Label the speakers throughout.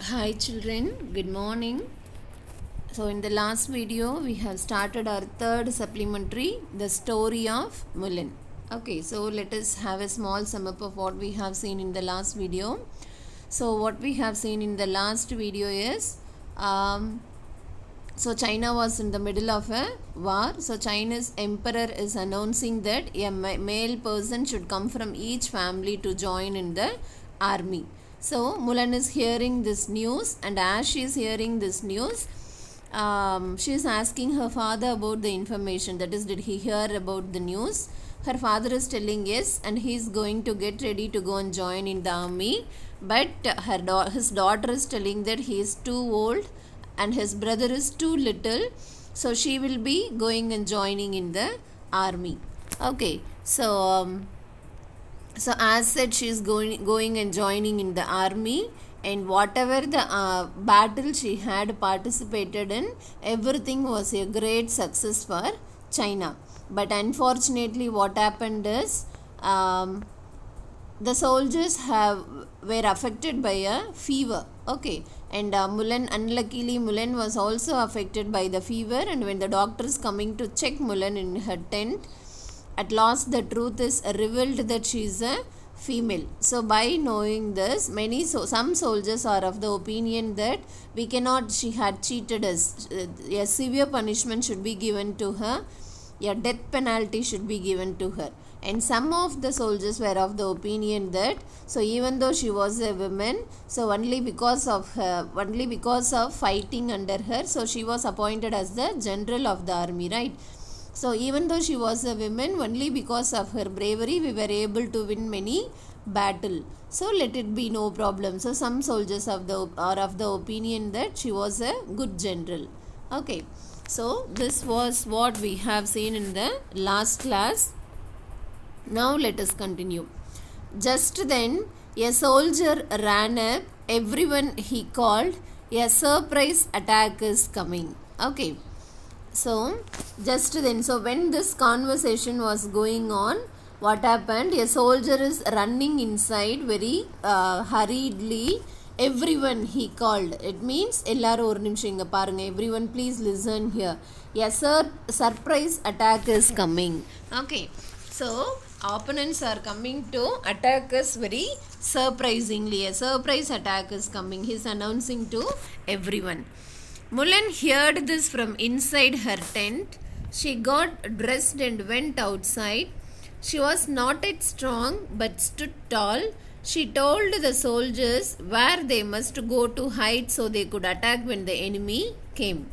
Speaker 1: Hi children, good morning. So in the last video we have started our third supplementary, the story of Mulan. Okay, so let us have a small sum up of what we have seen in the last video. So what we have seen in the last video is so China was in the middle of a war. So China's emperor is announcing that a male person should come from each family to join in the army. So Mulan is hearing this news, and as she is hearing this news, she is asking her father about the information. That is, did he hear about the news? Her father is telling yes, and he is going to get ready to go and join in the army. But his daughter is telling that he is too old and his brother is too little, so she will be going and joining in the army. Okay, so as said, she is going and joining in the army, and whatever the battle she had participated in, everything was a great success for China. But unfortunately what happened is the soldiers were affected by a fever. Okay, and unluckily Mulan was also affected by the fever, and when the doctors coming to check Mulan in her tent, at last the truth is revealed that she is a female. So by knowing this, some soldiers are of the opinion that she had cheated us. A severe punishment should be given to her, a death penalty should be given to her. And some of the soldiers were of the opinion that, so even though she was a woman, so only because of fighting under her, so she was appointed as the general of the army, right? So even though she was a woman, only because of her bravery we were able to win many battle. So let it be no problem. So some soldiers are of the opinion that she was a good general. Okay, so this was what we have seen in the last class. Now let us continue. Just then a soldier ran up. Everyone he called, a surprise attack is coming. Okay, so just then, so when this conversation was going on, what happened? A soldier is running inside very hurriedly. Everyone he called. It means ellaru or nimisham inga parunga. Everyone please listen here. A surprise attack is coming. Okay, so opponents are coming to attack us very surprisingly. A surprise attack is coming. He is announcing to everyone. Mulan heard this from inside her tent. She got dressed and went outside. She was not yet strong but stood tall. She told the soldiers where they must go to hide so they could attack when the enemy came.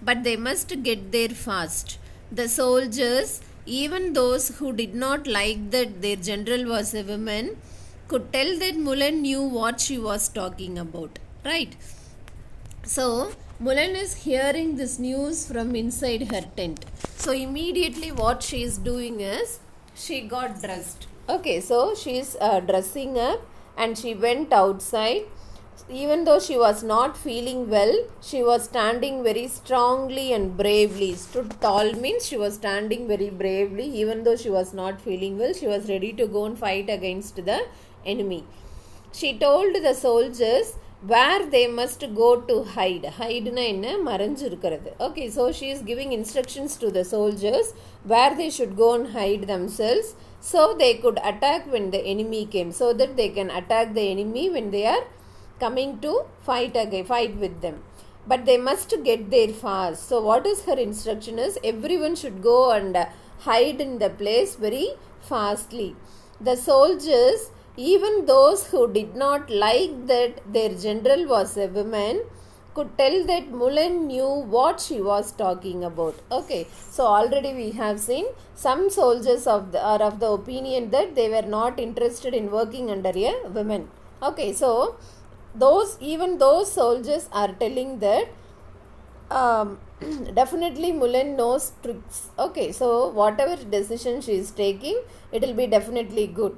Speaker 1: But they must get there fast. The soldiers, even those who did not like that their general was a woman, could tell that Mulan knew what she was talking about. Right? So Mulan is hearing this news from inside her tent. So immediately what she is doing is, she got dressed. Okay, so she is dressing up and she went outside. Even though she was not feeling well, she was standing very strongly and bravely. Stood tall means she was standing very bravely. Even though she was not feeling well, she was ready to go and fight against the enemy. She told the soldiers where they must go to hide. Hide na enna maranju irukkirathu. Okay, so she is giving instructions to the soldiers where they should go and hide themselves so they could attack when the enemy came, so that they can attack the enemy when they are coming to fight with them. But they must get there fast. So what is her instruction is, everyone should go and hide in the place very fastly. The soldiers, even those who did not like that their general was a woman, could tell that Mulan knew what she was talking about. Okay, so already we have seen some soldiers are of the opinion that they were not interested in working under a woman. Okay, so even those soldiers are telling that definitely Mulan knows tricks. Okay, so whatever decision she is taking, it will be definitely good.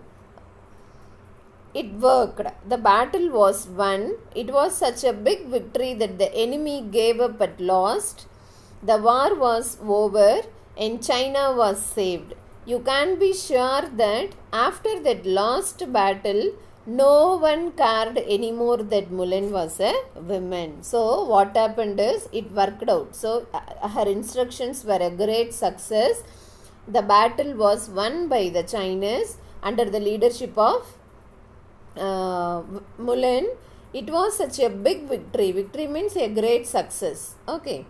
Speaker 1: It worked. The battle was won. It was such a big victory that the enemy gave up at last. The war was over and China was saved. You can be sure that after that last battle, no one cared anymore that Mulan was a woman. So what happened is it worked out. So her instructions were a great success. The battle was won by the Chinese under the leadership of Mulan. It was such a big victory. Victory means a great success. Okay.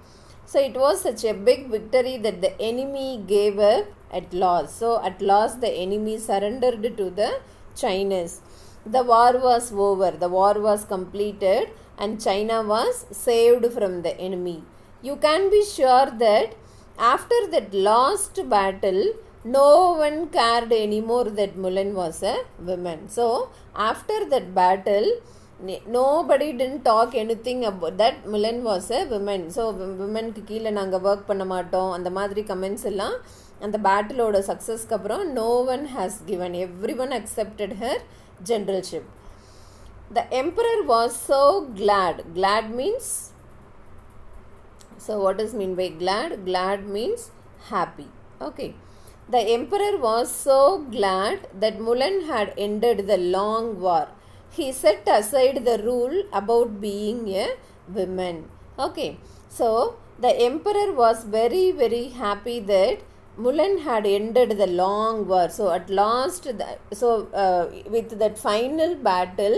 Speaker 1: So it was such a big victory that the enemy gave up at last. So at last the enemy surrendered to the Chinese. The war was over. The war was completed and China was saved from the enemy. You can be sure that after that last battle, no one cared anymore that Mulan was a woman. So after that battle, nobody didn't talk anything about that Mulan was a woman. So women க்கு கீழ நாங்க work பண்ண மாட்டோம் அந்த மாதிரி comments எல்லாம் அந்த பேட்டிலோட சக்ஸஸ்க்கு அப்புறம் no one has given. Everyone accepted her generalship. The emperor was so glad. Glad means, so what does mean by glad? Glad means happy. Okay. The emperor was so glad that Mulan had ended the long war. He set aside the rule about being a woman. Okay. So the emperor was very, very happy that Mulan had ended the long war. So at last, with that final battle,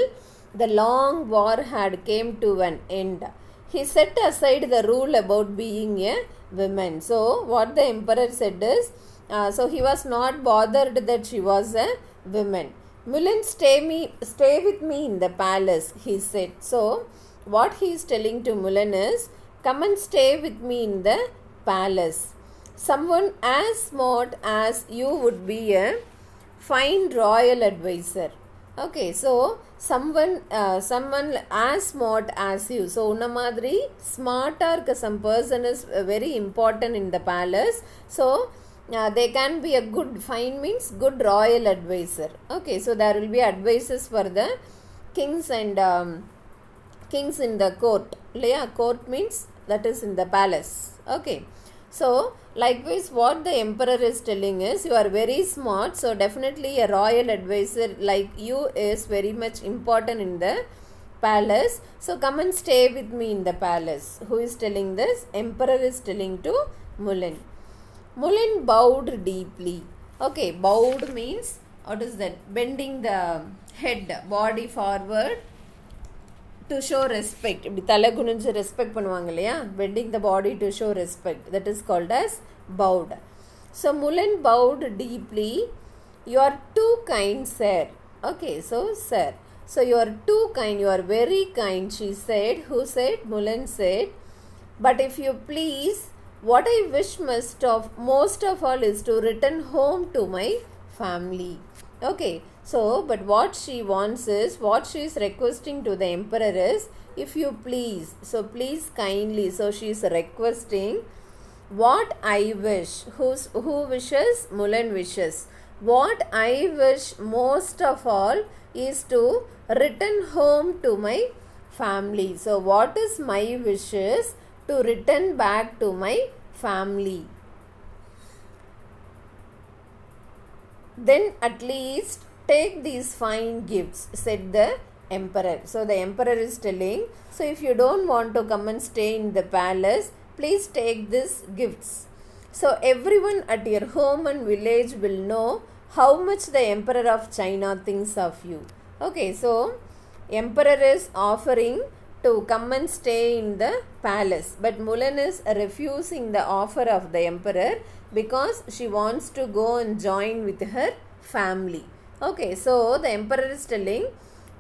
Speaker 1: the long war had came to an end. He set aside the rule about being a woman. So what the emperor said is, so he was not bothered that she was a woman. Mulan, stay with me in the palace, he said. So what he is telling to Mulan is, come and stay with me in the palace. Someone as smart as you would be a fine royal advisor. Okay, so someone as smart as you. So unna madri smarter some person is very important in the palace. So they can be a good, fine means good royal advisor. Okay, so there will be advisors for the kings and kings in the court. Yeah, court means that is in the palace. Okay. So likewise what the emperor is telling is, you are very smart, so definitely a royal advisor like you is very much important in the palace. So come and stay with me in the palace. Who is telling this? Emperor is telling to Mulan. Mulan bowed deeply. Okay, bowed means, what is that? Bending the head, body forward to show respect. இப்படி தலை குனிஞ்சு respect பண்ணுவாங்க இல்லையா, bending the body to show respect, that is called as bowed. So Mulan bowed deeply. You are too kind, sir. Okay, so sir, so you are too kind, you are very kind, she said. Who said? Mulan said. But if you please, what I wish most of all is to return home to my family. Okay, so but what she wants is, what she is requesting to the emperor is, if you please, so please kindly. So she is requesting what I wish. Who wishes? Mulan wishes. What I wish most of all is to return home to my family. So what is my wishes? To return back to my family. Then at least take these fine gifts, said the emperor. So the emperor is telling, so if you don't want to come and stay in the palace, please take these gifts. So everyone at your home and village will know how much the emperor of China thinks of you. Okay, so emperor is offering to come and stay in the palace, but Mulan is refusing the offer of the emperor because she wants to go and join with her family. Okay, so the emperor is telling,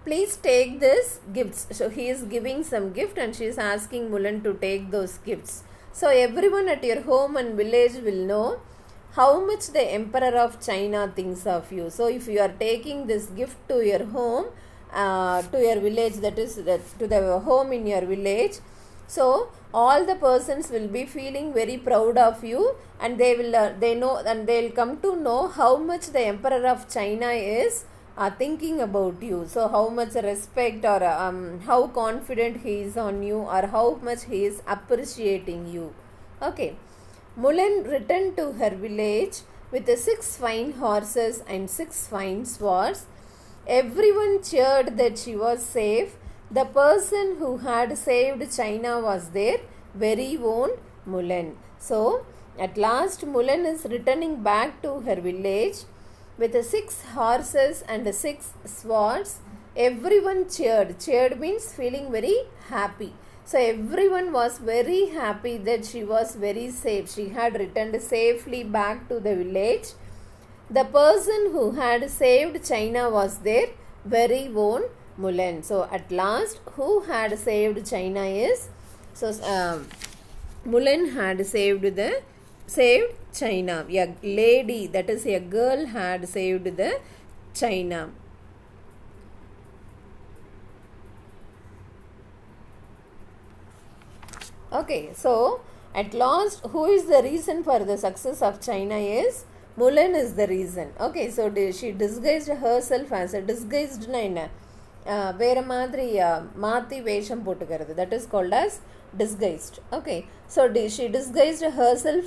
Speaker 1: please take this gifts. So he is giving some gift and she is asking Mulan to take those gifts. So everyone at your home and village will know how much the emperor of China thinks of you. So if you are taking this gift to your home, to your village, that is to the home in your village, so all the persons will be feeling very proud of you, and they know, and they will come to know how much the emperor of China is thinking about you. So how much respect or how confident he is on you, or how much he is appreciating you. Okay, Mulan returned to her village with 6 fine horses and 6 fine swords. Everyone cheered that she was safe. The person who had saved China was their very own Mulan. So, at last Mulan is returning back to her village with 6 horses and 6 swords. Everyone cheered. Cheered means feeling very happy. So, everyone was very happy that she was very safe. She had returned safely back to the village. The person who had saved China was their very own Mulan. So, at last, who had saved China is, so Mulan had saved China. A lady, that is a girl, had saved the China. Okay, so at last, who is the reason for the success of China is Mulan is the reason. Okay, so she disguised herself as a disguised na வேறு மாதிரி மாற்றி வேஷம் போட்டுக்கிறது, that is called as disguised. Okay, so she disguised herself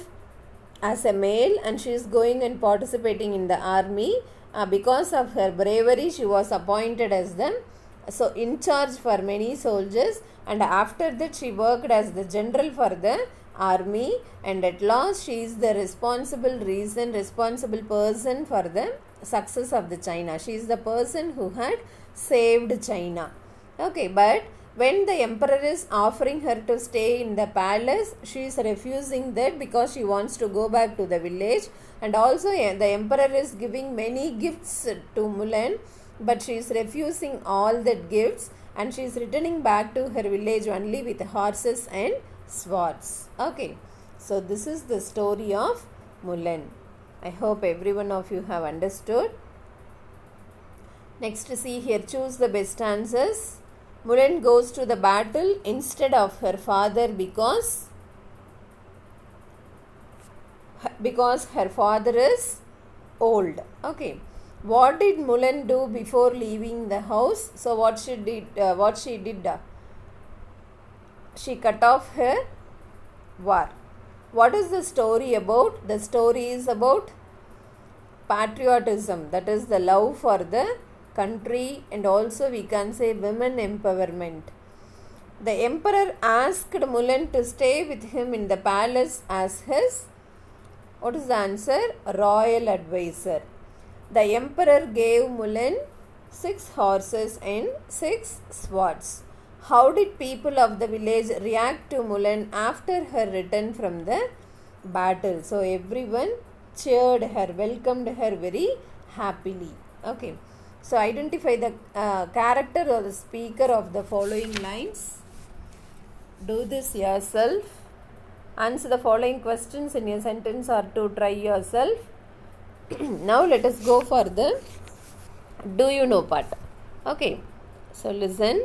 Speaker 1: as a male and she is going and participating in the army. Because of her bravery, she was appointed as the in charge for many soldiers, and after that she worked as the general for the army, and at last she is the responsible person for the success of the China. She is the person who had saved China. Okay, but when the emperor is offering her to stay in the palace, she is refusing that because she wants to go back to the village, and also the emperor is giving many gifts to Mulan, but she is refusing all that gifts, and she is returning back to her village only with horses and swords. Okay, so this is the story of Mulan. I hope every one of you have understood. Next, see here, choose the best answers. Mulan goes to the battle instead of her father because her father is old. Okay, what did Mulan do before leaving the house? So what she did, she cut off her war. What is the story about? The story is about patriotism, that is the love for the country, and also we can say women empowerment. The emperor asked Mulan to stay with him in the palace as his, what is the answer? Royal advisor. The emperor gave Mulan 6 horses and 6 swords. How did people of the village react to Mulan after her return from the battle? So everyone cheered her, welcomed her very happily. Okay, so identify the character or the speaker of the following lines. Do this yourself. Answer the following questions in a sentence or to try yourself. Now let us go for the do you know part. Okay, so listen.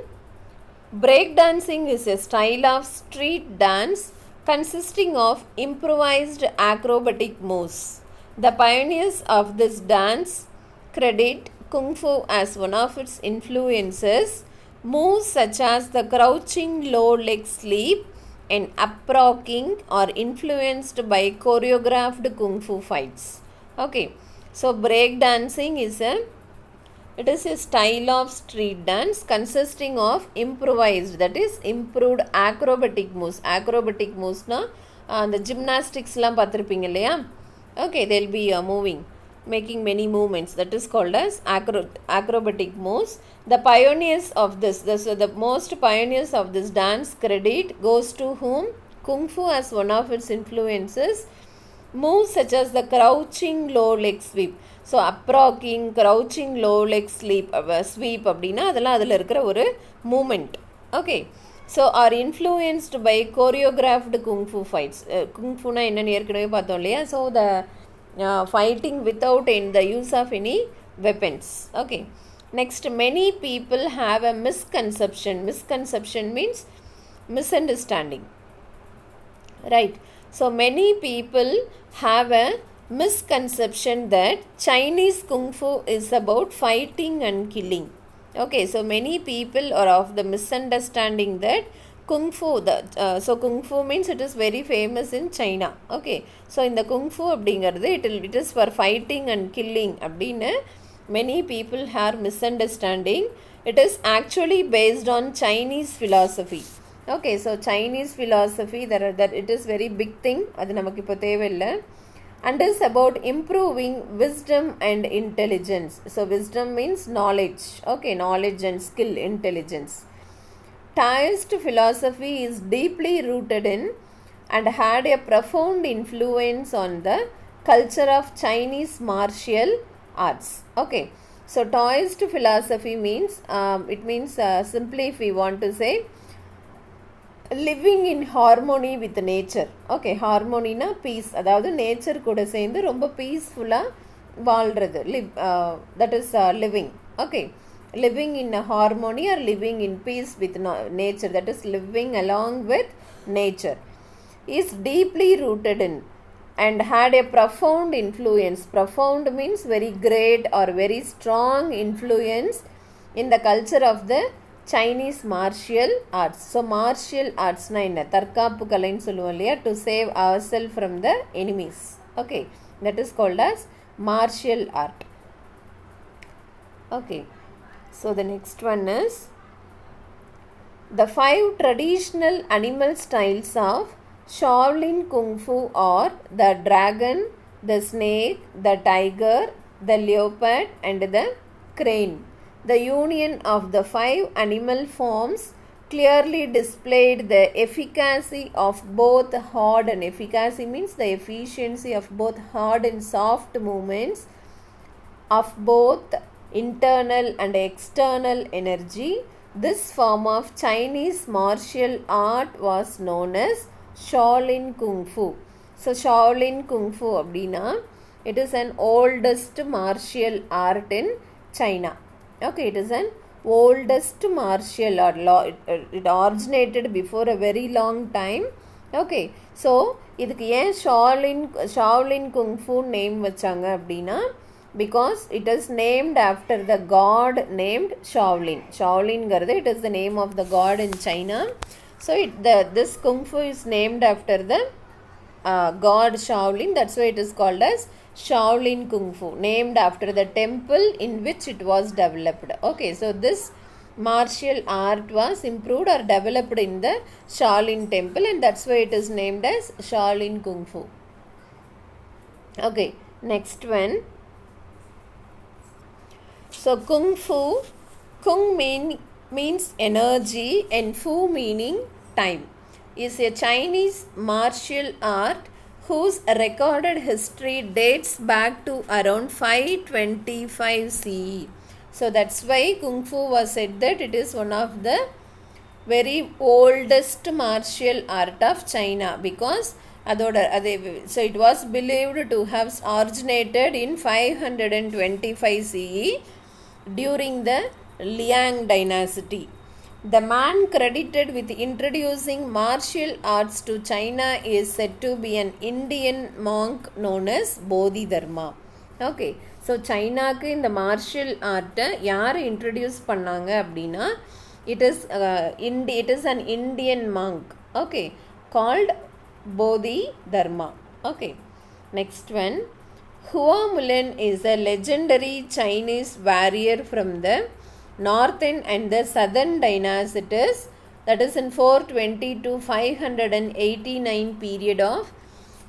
Speaker 1: Breakdancing is a style of street dance consisting of improvised acrobatic moves. The pioneers of this dance credit Kung Fu as one of its influences. Moves such as the crouching low leg sweep and up-rocking are influenced by choreographed Kung Fu fights. Okay, so breakdancing is a style of street dance consisting of improvised, that is improved acrobatic moves. Acrobatic moves na the gymnastics la pathirpinga illaya. Okay, they will be moving, making many movements, that is called as acrobatic moves. The pioneers of this, the most pioneers of this dance credit goes to whom? Kung Fu as one of its influences. Moves such as the crouching low leg sweep. So up-rocking, crouching low leg sweep அப்படின்னா அதெல்லாம் அதில் இருக்கிற ஒரு moment. Okay, so are influenced by choreographed kung fu fights. குங்ஃபுனா என்னென்னு ஏற்கனவே பார்த்தோம் இல்லையா? So the fighting without in the use of any weapons. Okay, next, many people have a misconception. Misconception means misunderstanding, right? So many people have a misconception that Chinese Kung Fu is about fighting and killing. Okay, so many people are of the misunderstanding that Kung Fu, so Kung Fu means it is very famous in China. Okay, so in the Kung Fu அப்படிங்கிறது it is for fighting and killing அப்படின்னு many people have misunderstanding. It is actually based on Chinese philosophy. Okay, so Chinese philosophy, that it is very big thing. அது நமக்கு இப்போ தேவையில்லை. And is about improving wisdom and intelligence. So wisdom means knowledge. Okay, knowledge and skill, intelligence. Taoist philosophy is deeply rooted in and had a profound influence on the culture of Chinese martial arts. Okay, so Taoist philosophy means it means simply, if we want to say, living in harmony with nature. Okay, harmony na peace, அதாவது nature கூட சேர்ந்து ரொம்ப peacefully வாழ்றது, that is living. Okay, living in a harmony or living in peace with nature, that is living along with nature, is deeply rooted in and had a profound influence. Profound means very great or very strong influence in the culture of the Chinese martial arts. So martial arts na enna, தற்காப்பு கலைன்னு சொல்லுவோம் இல்லையா, to save ourselves from the enemies. Okay, that is called as martial art. Okay, so the next one is the 5 traditional animal styles of Shaolin Kung Fu are the dragon, the snake, the tiger, the leopard and the crane. The union of the 5 animal forms clearly displayed the efficacy of both hard and efficacy means the efficiency of both hard and soft movements of both internal and external energy. This form of Chinese martial art was known as Shaolin Kung Fu. So Shaolin Kung Fu abdina, it is an oldest martial art in China. Okay, it is an oldest martial art. It originated before a very long time. Okay, so இதுக்கு ஏன் Shaolin Kung Fu name வச்சாங்க அப்படின்னா, because it is named after the god named Shaolin. Shaolin garde, it is the name of the god in China. So this Kung Fu is named after the god Shaolin. That's why it is called as Shaolin Kung Fu, named after the temple in which it was developed. Okay, so this martial art was improved or developed in the Shaolin temple, and that's why it is named as Shaolin Kung Fu. Okay, next one. So Kung Fu, Kung means energy and Fu meaning time, is a Chinese martial art whose recorded history dates back to around 525 CE. So that's why Kung Fu was said that it is one of the very oldest martial art of China, because so it was believed to have originated in 525 CE during the Liang dynasty. The man credited with introducing martial arts to China is said to be an Indian monk known as Bodhidharma. Okay, so China ku in the martial art yaar introduce pannanga அப்படினா, it is an Indian monk, okay, called Bodhidharma. Okay, next one. Hua Mulan is a legendary Chinese warrior from the northern and the southern dynasties, that is in 420 to 589 period of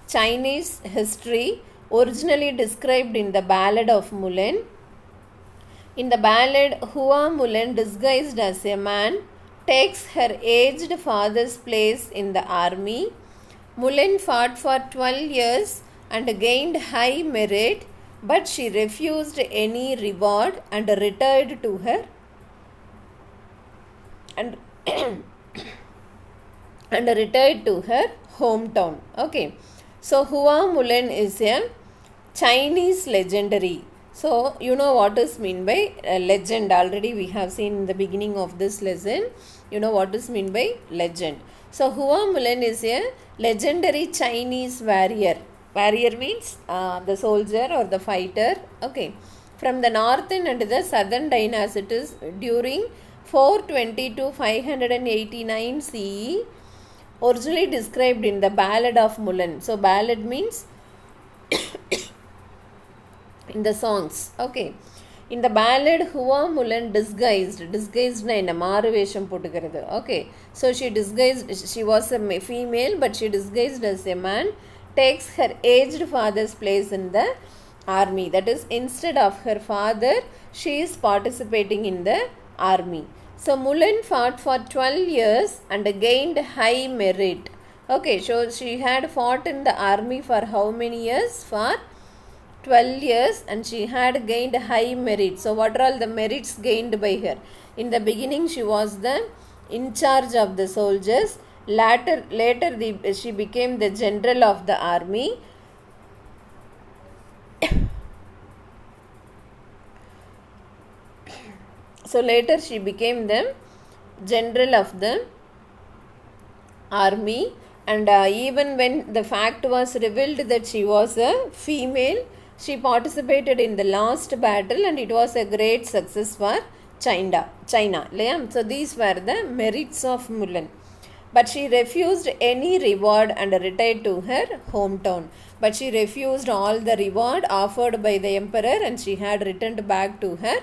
Speaker 1: Chinese history, originally described in the Ballad of Mulan. In the ballad, Hua Mulan, disguised as a man, takes her aged father's place in the army. Mulan fought for 12 years and gained high merit, but she refused any reward and retired to her hometown. Okay, so Hua Mulan is a Chinese legendary. So you know what is mean by legend. Already we have seen in the beginning of this lesson. You know what is mean by legend. So Hua Mulan is a legendary Chinese warrior. Warrior means the soldier or the fighter. Okay, from the northern and the southern dynasties during 420 to 589 CE, originally described in the Ballad of Mulan. So ballad means in the songs. Okay, In the ballad, Hua Mulan disguised na enna maaru vesham potukkirathu. Okay, so she was a female, but she disguised as a man, takes her aged father's place in the army. That is, instead of her father, she is participating in the army. So Mulan fought for 12 years and gained high merit. Okay, so she had fought in the army for how many years? For 12 years, and she had gained high merit. So what are all the merits gained by her? In the beginning, she was the in charge of the soldiers. Later she became the general of the army. So later she became the general of the army, and even when the fact was revealed that she was a female, she participated in the last battle, and it was a great success for China. So these were the merits of Mulan. But she refused any reward and retired to her hometown. But she refused all the reward offered by the emperor, and she had returned back to her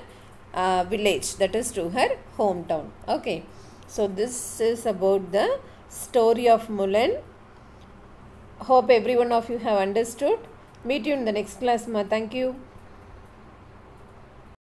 Speaker 1: village, that is to her hometown. Okay, so this is about the story of Mulan. Hope every one of you have understood. Meet you in the next class, ma. Thank you.